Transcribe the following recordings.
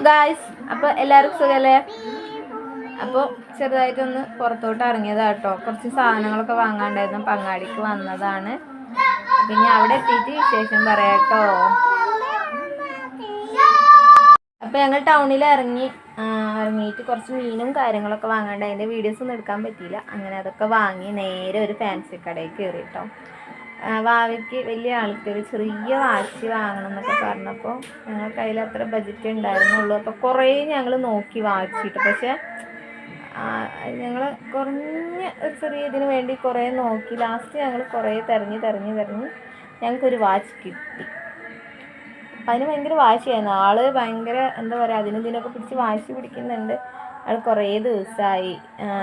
Guys, അപ്പോൾ എല്ലാവർക്കും സുഖമല്ലേ? അപ്പോൾ ചെറുതായിട്ടൊന്ന് പുറത്തോട്ട് ഇറങ്ങിയതാട്ടോ. കുറച്ച് സാധനങ്ങളൊക്കെ വാങ്ങാണ്ടായിരുന്നു. അങ്ങാടിക്ക് വന്നതാണ്. പിന്നെ അവിടെ എത്തിയിട്ട് വിശേഷം പറയാട്ടോ. അപ്പോൾ ഞങ്ങൾ ടൗണിൽ ഇറങ്ങിയിട്ട് കുറച്ച് മീനും കാര്യങ്ങളൊക്കെ വാങ്ങാണ്ട് അതിൻ്റെ വീഡിയോസ് ഒന്നും എടുക്കാൻ പറ്റിയില്ല. അങ്ങനെ അതൊക്കെ വാങ്ങി നേരെ ഒരു ഫാൻസി കടയിൽ കയറി കേട്ടോ. വാവയ്ക്ക് വലിയ ആൾക്ക് ഒരു ചെറിയ വാച്ച് വാങ്ങണം എന്നൊക്കെ പറഞ്ഞപ്പോൾ ഞങ്ങൾ കയ്യിൽ അത്ര ബഡ്ജറ്റ് ഉണ്ടായിരുന്നുള്ളൂ. അപ്പോൾ കുറേ ഞങ്ങൾ നോക്കി വാച്ചിട്ട്, പക്ഷേ ഞങ്ങൾ കുറഞ്ഞ ഒരു ചെറിയ ഇതിന് വേണ്ടി കുറേ നോക്കി. ലാസ്റ്റ് ഞങ്ങൾ കുറേ തിരഞ്ഞ് ഞങ്ങൾക്കൊരു വാച്ച് കിട്ടി. അപ്പം അതിന് ഭയങ്കര വാശിയായിരുന്നു. ആൾ ഭയങ്കര എന്താ പറയുക, ഇതിനൊക്കെ പിടിച്ച് വാശി പിടിക്കുന്നുണ്ട്. അത് കുറേ ദിവസമായി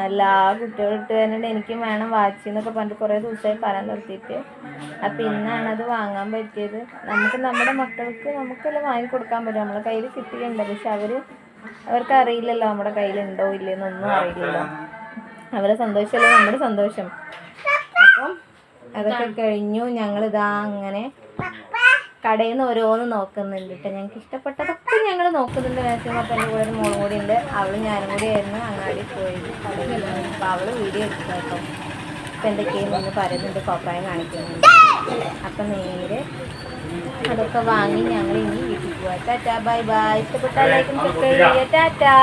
എല്ലാ കുട്ടികളിട്ട് തന്നിട്ട് എനിക്കും വേണം വാച്ച് എന്നൊക്കെ പറഞ്ഞിട്ട് കുറേ ദിവസമായി പറയാൻ നിർത്തിയിട്ട്. അപ്പം ഇന്നാണത് വാങ്ങാൻ പറ്റിയത്. നമുക്ക് നമ്മുടെ മക്കൾക്ക് നമുക്കെല്ലാം വാങ്ങിക്കൊടുക്കാൻ പറ്റും, നമ്മളെ കയ്യിൽ കിട്ടിയിട്ടുണ്ട്. പക്ഷെ അവർക്ക് അറിയില്ലല്ലോ നമ്മുടെ കയ്യിലുണ്ടോ ഇല്ലെന്നൊന്നും അറിയില്ലല്ലോ. അവരെ സന്തോഷമല്ലേ നമ്മുടെ സന്തോഷം. അപ്പം അതൊക്കെ കഴിഞ്ഞു. ഞങ്ങളിതാ അങ്ങനെ കടയിൽ നിന്ന് ഓരോന്ന് നോക്കുന്നുണ്ട് കേട്ടോ. ഞങ്ങൾക്ക് ഇഷ്ടപ്പെട്ടതൊക്കെ ഞങ്ങൾ നോക്കുന്നുണ്ട് മാക്സിമം. അപ്പം എൻ്റെ കൂടെ ഒരു മോളും കൂടി ഉണ്ട്. അവളും ഞാനും കൂടി ആയിരുന്നു അങ്ങാടി പോയത് കടയിൽ. അപ്പോൾ അവൾ വീഡിയോ എടുത്തു കേട്ടോ. അപ്പം എന്തൊക്കെയെന്ന് പറയുന്നുണ്ട്, കോപ്രായം കാണിക്കുന്നുണ്ട്. അപ്പം നേരെ അതൊക്കെ വാങ്ങി ഞങ്ങൾ ഇനി വീട്ടിൽ പോവാം. Tata, bye bye. ഇഷ്ടപ്പെട്ടാൽ ലൈക്കും സബ്സ്ക്രൈബ് ചെയ്യുക. ടാറ്റാ.